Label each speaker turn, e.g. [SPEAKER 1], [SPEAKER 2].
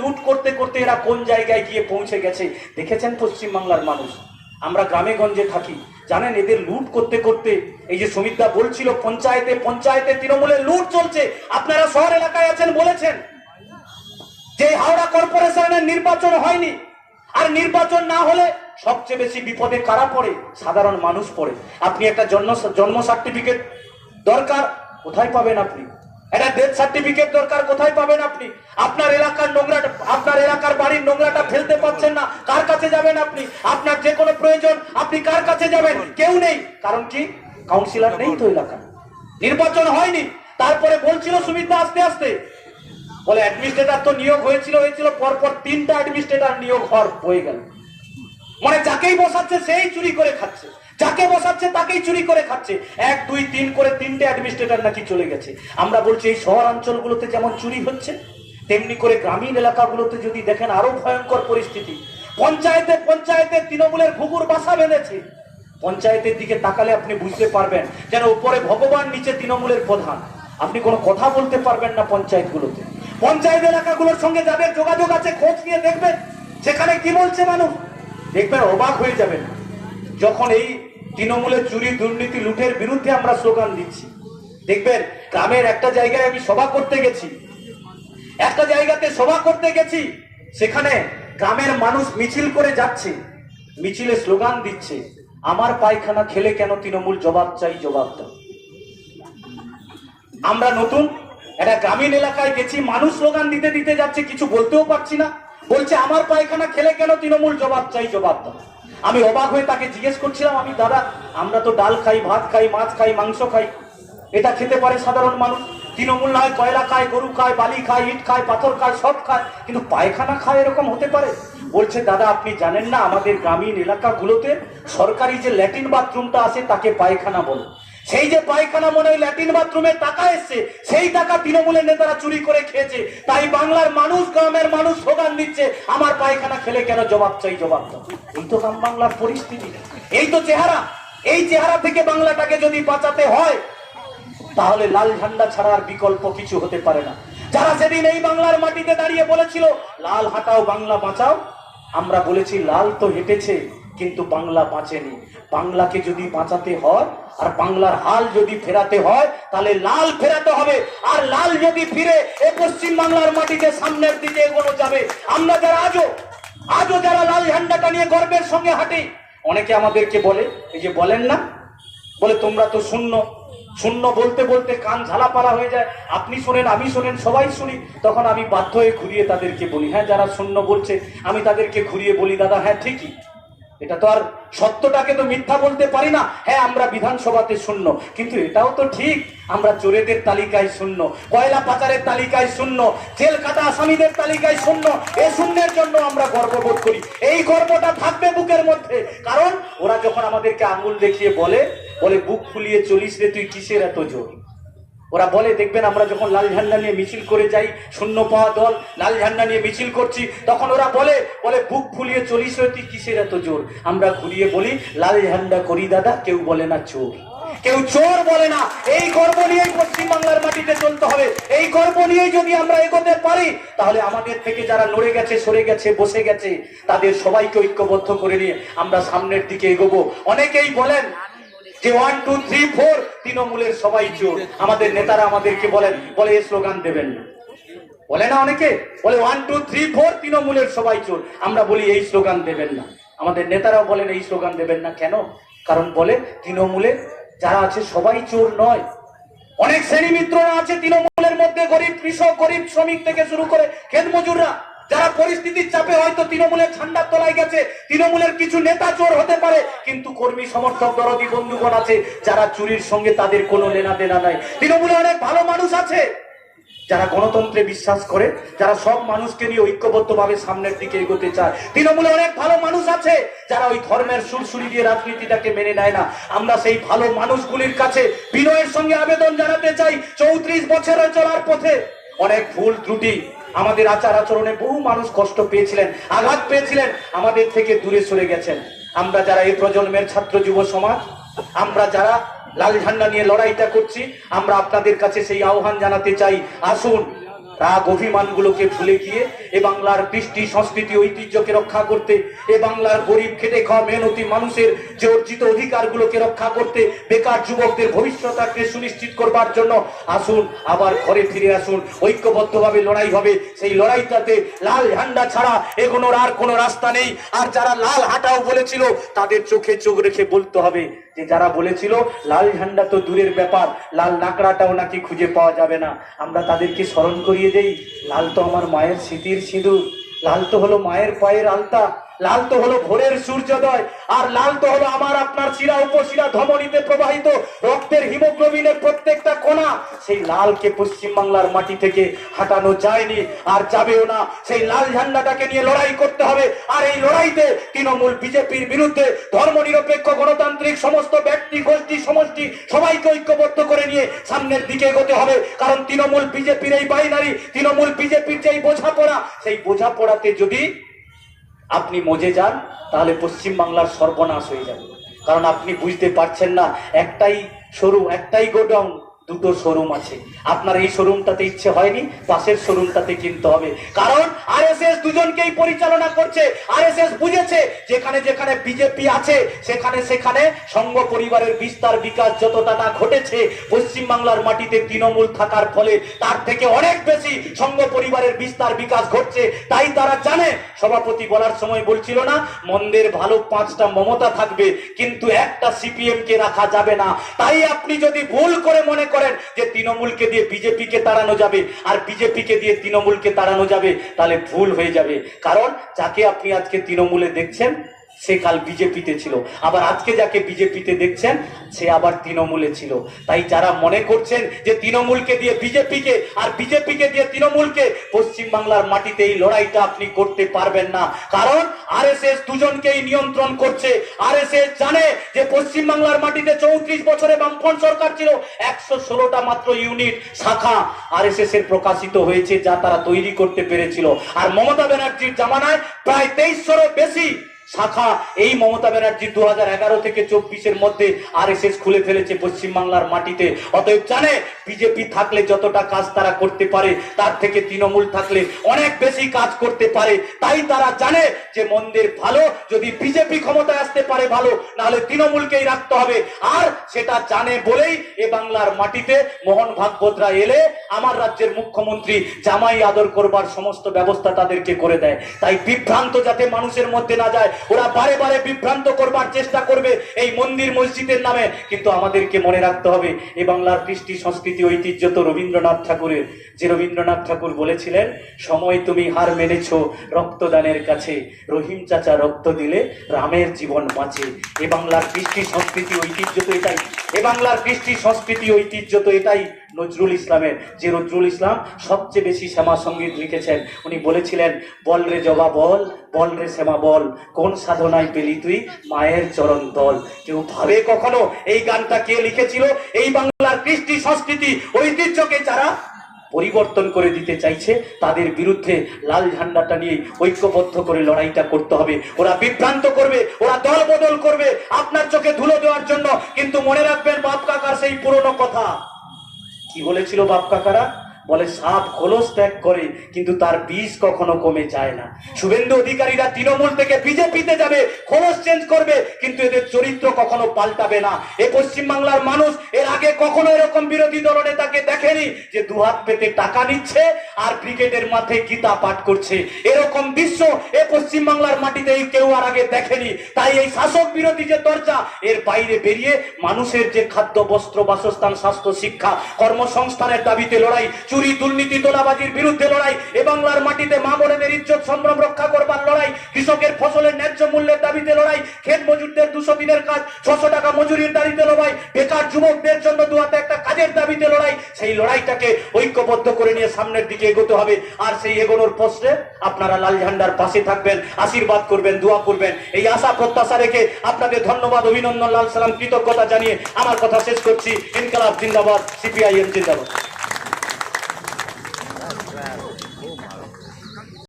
[SPEAKER 1] লুট করতে করতে এরা কোন জায়গায় গিয়ে পৌঁছে গেছে দেখেছেন পশ্চিমবাংলার মানুষ। আমরা গ্রামে গঞ্জে থাকি, জানেন এদের লুট করতে করতে, এই যে সুমিতদা বলছিল পঞ্চায়েতে পঞ্চায়েতে তৃণমূলের লুট চলছে। আপনারা শহর এলাকায় আছেন, বলেছেন যে হাওড়া কর্পোরেশনের নির্বাচন হয়নি, আর নির্বাচন না হলে সবচেয়ে বেশি বিপদে কারা পড়ে? সাধারণ মানুষ পড়ে। আপনি একটা জন্ম সার্টিফিকেট দরকার, কোথায় পাবেন আপনি? একটা ডেথ সার্টিফিকেট দরকার, কোথায় পাবেন আপনি? আপনার এলাকার নোংরাটা, আপনার এলাকার বাড়ির নোংরাটা ফেলতে পারছেন না, কার কাছে যাবেন আপনি? আপনার যে কোনো প্রয়োজন আপনি কার কাছে যাবেন? কেউ নেই। কারণ কি? কাউন্সিলর নেই তো এলাকা, নির্বাচন হয়নি। তারপরে বলছিল সুমিতদা আস্তে আস্তে বলে অ্যাডমিনিস্ট্রেটর তো নিয়োগ হয়েছিল পরপর 3টা অ্যাডমিনিস্ট্রেটর নিয়োগ হয়ে গেল। মানে যাকেই বসাচ্ছে সেই চুরি করে খাচ্ছে, যাকে বসাচ্ছে তাকেই চুরি করে খাচ্ছে। 1 2 3 করে 3টে অ্যাডমিনিস্ট্রেটর নাকি চলে গেছে। আমরা বলছি এই শহর অঞ্চলগুলোতে যেমন চুরি হচ্ছে, তেমনি করে গ্রামীণ এলাকাগুলোতে যদি দেখেন আরো ভয়ঙ্কর পরিস্থিতি। পঞ্চায়েতে পঞ্চায়েতে তৃণমূলের ঘুঘুর বাসা বেঁধেছে। পঞ্চায়েতের দিকে তাকালে আপনি বুঝতে পারবেন যেন উপরে ভগবান, নিচে তৃণমূলের প্রধান। আপনি কোনো কথা বলতে পারবেন না পঞ্চায়েতগুলোতে। পঞ্চায়েত এলাকাগুলোর সঙ্গে যাদের যোগাযোগ আছে খোঁজ নিয়ে দেখবেন সেখানে কি বলছে মানুষ, দেখবেন অবাক হয়ে যাবেন। যখন এই তৃণমূলের চুরি দুর্নীতি লুটের বিরুদ্ধে আমরা স্লোগান দিচ্ছি, দেখবেন গ্রামের একটা জায়গায় আমি সভা করতে গেছি, একটা জায়গাতে সভা করতে গেছি, সেখানে গ্রামের মানুষ মিছিল করে যাচ্ছে, মিছিলে স্লোগান দিচ্ছে, আমার পায়খানা খেলে কেন তৃণমূল জবাব চাই, জবাব দাও। আমরা নতুন একটা গ্রামীণ এলাকায় গেছি, মানুষ স্লোগান দিতে দিতে যাচ্ছে, কিছু বলতেও পারছি না, বলছে আমার পায়খানা খেলে কেন তৃণমূল জবাব চাই, জবাব দাও। আমি অবাক হয়ে তাকে জিজ্ঞেস করছিলাম, আমি দাদা আমরা তো ডাল খাই, ভাত খাই, মাছ খাই, মাংস খাই, এটা খেতে পারে সাধারণ মানুষ। তৃণমূল নয় কয়লা খায়, গরু খায়, বালি খায়, ইট খায়, পাথর খায়, সব খায়, কিন্তু পায়খানা খায় এরকম হতে পারে? বলছে দাদা আপনি জানেন না আমাদের গ্রামীণ এলাকাগুলোতে সরকারি যে ল্যাট্রিন বাথরুমটা আছে তাকে পায়খানা বলে। সেই যে পায়খানা মনে হয় ল্যাট্রিন বাথরুমের টাকা এসছে, সেই টাকা তৃণমূলের নেতারা চুরি করে খেয়েছে। তাই বাংলার মানুষ, গ্রামের মানুষ স্লোগান দিচ্ছে, আমার পায়খানা খেলে কেন জবাব চাই, জবাব দাও। এই তো গ্রাম বাংলার পরিস্থিতি, এই তো চেহারা। এই চেহারা থেকে বাংলাটাকে যদি বাঁচাতে হয় তাহলে লাল ঝান্ডা ছাড়া আর বিকল্প কিছু হতে পারে না। যারা সেদিন এই বাংলার মাটিতে দাঁড়িয়ে বলেছিল লাল হাঁটাও বাংলা বাঁচাও, আমরা বলেছি লাল তো হেঁটেছে কিন্তু বাংলা বাঁচেনি। বাংলাকে যদি বাঁচাতে হয় আর বাংলার হাল যদি ফেরাতে হয় তাহলে লাল ফেরাতে হবে। আর লাল যদি ফিরে এ পশ্চিম বাংলার মাটিতে সামনের দিকে এগোনো যাবে। আমরা যারা আজও যারা লাল ঝান্ডাটা নিয়ে গর্বের সঙ্গে হাঁটি, অনেকে আমাদেরকে বলে, এই যে বলেন না, বলে তোমরা তো শূন্য শূন্য বলতে বলতে কান ঝালাপালা হয়ে যায়, আপনি শোনেন আমি শোনেন সবাই শুনি। তখন আমি বাধ্য হয়ে ঘুরিয়ে তাদেরকে বলি, হ্যাঁ যারা শূন্য বলছে আমি তাদেরকে ঘুরিয়ে বলি, দাদা হ্যাঁ ঠিকই, এটা তো আর সত্যটাকে তো মিথ্যা বলতে পারি না। হ্যাঁ আমরা বিধানসভাতে শূন্য, কিন্তু এটাও তো ঠিক আমরা চোরেদের তালিকায় শূন্য, কয়লা পাচারের তালিকায় শূন্য, জেল কাটা আসামিদের তালিকায় শূন্য। এই শূন্যের জন্য আমরা গর্ববোধ করি, এই গর্বটা থাকবে বুকের মধ্যে। কারণ ওরা যখন আমাদেরকে আঙুল দেখিয়ে বলে বুক ফুলিয়ে চলিস রে তুই কিসের এত জোর, ওরা বলে দেখবেন আমরা যখন লাল ঝান্ডা নিয়ে মিছিল করে যাই, শূন্য পাওয়া দল লাল ঝান্ডা নিয়ে মিছিল করছি, তখন ওরা বলে বুক ফুলিয়ে চলিস রে তুই কিসের এত জোর। আমরা ঘুরিয়ে বলি লাল ঝান্ডা করি দাদা, কেউ বলে না চোর, কেউ চোর বলে না। এই গর্ব নিয়েই পশ্চিমবাংলার মাটিতে চলতে হবে। এই গর্ব নিয়েই যদি আমরা এগোতে পারি তাহলে আমাদের থেকে যারা নড়ে গেছে, সরে গেছে, বসে গেছে, তাদের সবাইকে ঐক্যবদ্ধ করে নিয়ে আমরা সামনের দিকে এগোবো। অনেকেই বলেন যে 1 2 3 4 তৃণমূলের সবাই চোর। আমাদের নেতারা আমাদেরকে বলে এই স্লোগান দেবেন না, বলে না অনেকে, বলে 1 2 3 4 তৃণমূলের সবাই চোর। আমরা বলি এই স্লোগান দেবেন না। আমাদের নেতারাও বলেন এই স্লোগান দেবেন না। কেন? কারণ বলে তৃণমূলে যারা আছে সবাই চোর নয়, অনেক শ্রেণী মিত্ররা আছে তৃণমূলের মধ্যে, গরিব কৃষক, গরিব শ্রমিক থেকে শুরু করে ক্ষেত মজুররা, যারা পরিস্থিতির চাপে হয়তো তৃণমূলের ঠান্ডার তলায় গেছে। তৃণমূলের কিছু নেতা চোর হতে পারে, কিন্তু কর্মী সমর্থক দরদি বন্ধুগণ আছে যারা চুরির সঙ্গে তাদের কোনো লেনা দেনা নাই। তৃণমূলে অনেক ভালো মানুষ আছে যারা গণতন্ত্রে বিশ্বাস করে, যারা সব মানুষকে নিয়ে ঐক্যবদ্ধভাবে সামনের দিকে এগোতে চায়। তৃণমূলে অনেক ভালো মানুষ আছে যারা ওই ধর্মের সুরসুরি দিয়ে রাজনীতিটাকে মেনে নেয় না। আমরা সেই ভালো মানুষগুলির কাছে বিনয়ের সঙ্গে আবেদন জানাতে চাই, 34 বছরে চলার পথে অনেক ভুল ত্রুটি, আমাদের আচার আচরণে বহু মানুষ কষ্ট পেয়েছিলেন, আঘাত পেয়েছিলেন, আমাদের থেকে দূরে সরে গেছেন। আমরা যারা এই প্রজন্মের ছাত্র যুব সমাজ, আমরা যারা লাল ঝান্ডা নিয়ে লড়াইটা করছি, আমরা আপনাদের কাছে সেই আহ্বান জানাতে চাই, আসুন রাগ অভিমানগুলোকে ভুলে গিয়ে এ বাংলার কৃষ্টি সংস্কৃতি ঐতিহ্যকে রক্ষা করতে, এ বাংলার গরিব খেটে খাওয়া মেহনতি মানুষের যে অর্জিত অধিকারগুলোকে রক্ষা করতে, বেকার যুবকদের ভবিষ্যৎকে সুনিশ্চিত করবার জন্য আসুন, আবার ঘরে ফিরে আসুন। ঐক্যবদ্ধভাবে লড়াই হবে। সেই লড়াইটাতে লাল ঝান্ডা ছাড়া এগোনোর আর কোনো রাস্তা নেই। আর যারা লাল হাঁটাও বলেছিল তাদের চোখে চোখ রেখে বলতে হবে যে যারা বলেছিল লাল ঝান্ডা তো দূরের ব্যাপার, লাল নাকড়াটাও নাকি খুঁজে পাওয়া যাবে না, আমরা তাদেরকে স্মরণ করিয়ে দেই, লাল তো আমার মায়ের স্মৃতির সিঁদুর, লাল তো হলো মায়ের পায়ের আলতা, লাল তো হলো ভোরের সূর্যোদয়, আর লাল তো হলো আমার আপনার শিরা উপশিরা ধমনীতে প্রবাহিত রক্তের হিমোগ্লোবিনের প্রত্যেকটা কণা। সেই লালকে পশ্চিমবাংলার মাটি থেকে হাঁটানো যায়নি, আর যাবেও না। সেই লাল ঝান্ডাটাকে নিয়ে লড়াই করতে হবে। আর এই লড়াইতে তৃণমূল বিজেপির বিরুদ্ধে ধর্মনিরপেক্ষ গণতান্ত্রিক সমস্ত ব্যক্তি গোষ্ঠী সমষ্টি সবাইকে ঐক্যবদ্ধ করে নিয়ে সামনের দিকে এগোতে হবে। কারণ তৃণমূল বিজেপির এই বাইনারি, তৃণমূল বিজেপির যেই বোঝাপড়া, সেই বোঝাপড়াতে যদি আপনি মজে যান তাহলে পশ্চিমবাংলার সর্বনাশ হয়ে যাবে। কারণ আপনি বুঝতে পারছেন না, একটাই শোরুম, একটাই গোডাউন, দুটো শোরুম আছে। আপনার এই শোরুমটাতে ইচ্ছে হয়নি, পাশের শোরুমটাতে কিনতে হবে। কারণ আরএসএস দুজনকেই পরিচালনা করছে। আরএসএস বুঝেছে যেখানে যেখানে বিজেপি আছে সেখানে সেখানে সংঘ পরিবারের বিস্তার বিকাশ যতটা না ঘটেছে পশ্চিমবাংলার মাটিতে তৃণমূল থাকার ফলে তার থেকে অনেক বেশি সংঘ পরিবারের বিস্তার বিকাশ ঘটছে। তাই তারা জানে, সভাপতি বলার সময় বলছিল না, মন্দের ভালো 5টা মমতা থাকবে কিন্তু একটা সিপিএম কে রাখা যাবে না। তাই আপনি যদি ভুল করে মনে করেন যে তৃণমূলকে দিয়ে বিজেপিকে তাড়ানো যাবে আর বিজেপিকে দিয়ে তৃণমূলকে তাড়ানো যাবে, তাহলে ভুল হয়ে যাবে। কারণ যাকে আপনি আজকে তৃণমূলে দেখছেন সে কাল বিজেপিতে ছিল, আবার আজকে যাকে বিজেপিতে দেখছেন সে আবার তৃণমূলে ছিল। তাই যারা মনে করছেন যে তৃণমূলকে দিয়ে বিজেপিকে আর বিজেপিকে দিয়ে তৃণমূলকে, পশ্চিমবাংলার মাটিতে এই লড়াইটা আপনি করতে পারবেন না। কারণ আরএসএস দুজনকেই নিয়ন্ত্রণ করছে। আরএসএস জানে যে পশ্চিমবাংলার মাটিতে 34 বছরে বামফ্রন্ট সরকার ছিল, 116টা মাত্র ইউনিট শাখা আরএসএস এর প্রকাশিত হয়েছে যা তারা তৈরি করতে পেরেছিল। আর মমতা ব্যানার্জির জামানায় প্রায় 2300-এরও বেশি শাখা এই মমতা ব্যানার্জি 2011 থেকে 24-এর মধ্যে আরএসএস খুলে ফেলেছে পশ্চিমবাংলার মাটিতে। অতএব জানে বিজেপি থাকলে যতটা কাজ তারা করতে পারে তার থেকে তৃণমূল থাকলে অনেক বেশি কাজ করতে পারে। তাই তারা জানে যে মন্দের ভালো, যদি বিজেপি ক্ষমতায় আসতে পারে ভালো, নাহলে তৃণমূলকেই রাখতে হবে। আর সেটা জানে বলেই এ বাংলার মাটিতে মোহন ভাগবতরা এলে আমার রাজ্যের মুখ্যমন্ত্রী জামাই আদর করবার সমস্ত ব্যবস্থা তাদেরকে করে দেয়। তাই বিভ্রান্ত যাতে মানুষের মধ্যে না যায়, ওরা বারে বারে বিভ্রান্ত করবার চেষ্টা করবে এই মন্দির মসজিদের নামে। কিন্তু আমাদেরকে মনে রাখতে হবে এ বাংলার কৃষ্টি সংস্কৃতি ঐতিহ্য তো রবীন্দ্রনাথ ঠাকুরের। যে রবীন্দ্রনাথ ঠাকুর বলেছিলেন, সময় তুমি হার মেনেছো রক্তদানের কাছে, রহিম চাচা রক্ত দিলে রামের জীবন বাঁচে। এ বাংলার কৃষ্টি সংস্কৃতি ঐতিহ্য তো এটাই, এ বাংলার কৃষ্টি সংস্কৃতি ঐতিহ্য তো এটাই। নজরুল ইসলামের, যে নজরুল ইসলাম সবচেয়ে বেশি শ্যামা সঙ্গীত লিখেছেন, উনি বলেছিলেন, বল রে জবা বল, বল রে শ্যামা বল, কোন সাধনায় পেলি তুই মায়ের চরণ তল। কেউ ভাবে কখনো এই গানটা কে লিখেছিল? এই বাংলার কৃষ্টি সংস্কৃতি ঐতিহ্যকে যারা পরিবর্তন করে দিতে চাইছে তাদের বিরুদ্ধে লাল ঝান্ডাটা নিয়ে ঐক্যবদ্ধ করে লড়াইটা করতে হবে। ওরা বিভ্রান্ত করবে, ওরা দল বদল করবে আপনার চোখে ধুলো দেওয়ার জন্য। কিন্তু মনে রাখবেন বাপ কাকার সেই পুরনো কথা, কি বলেছিল বাপ কাকারা? বলে সাপ খোলস ত্যাগ করে কিন্তু তার বিষ কখনো কমে যায় না। শুভেন্দু অধিকারীরা তৃণমূল থেকে বিজেপিতে যাবে, খোলস চেঞ্জ করবে কিন্তু এদের চরিত্র কখনো পাল্টাবে না। এ পশ্চিমবাংলার মানুষ এর আগে কখনো এরকম বিরোধী দলনেতাকে দেখেনি যে দুহাত পেতে টাকা নিচ্ছে আর ব্রিগেডের মাথায় গীতা পাঠ করছে। এরকম দৃশ্য এ পশ্চিমবাংলার মাটিতে কেউ আর আগে দেখেনি। তাই এই শাসক বিরোধী যে দরজা, এর বাইরে বেরিয়ে মানুষের যে খাদ্য বস্ত্র বাসস্থান স্বাস্থ্য শিক্ষা কর্মসংস্থানের দাবিতে লড়াই, চুরি দুর্নীতি তোলাবাজির বিরুদ্ধে লড়াই, এ বাংলার মাটিতে মা বোনেদের ইজ্জত সম্ভ্রম রক্ষা করবার লড়াই, কৃষকের ফসলের ন্যায্য মূল্যের দাবিতে লড়াই, ক্ষেত মজুরদের 200 দিনের কাজ 600 টাকা মজুরির দাবিতে লড়াই, বেকার যুবকদের জন্য দুহাতে একটা কাজের দাবিতে লড়াই। সেই লড়াইটাকে ঐক্যবদ্ধ করে নিয়ে সামনের দিকে এগোতে হবে। আর সেই এগোনোর পথে আপনারা লাল ঝান্ডার পাশে থাকবেন, আশীর্বাদ করবেন, দোয়া করবেন। এই আশা প্রত্যাশা রেখে আপনাদের ধন্যবাদ, অভিনন্দন, লাল সালাম, কৃতজ্ঞতা জানিয়ে আমার কথা শেষ করছি। ইনকালাব জিন্দাবাদ, সিপিআইএম জিন্দাবাদ।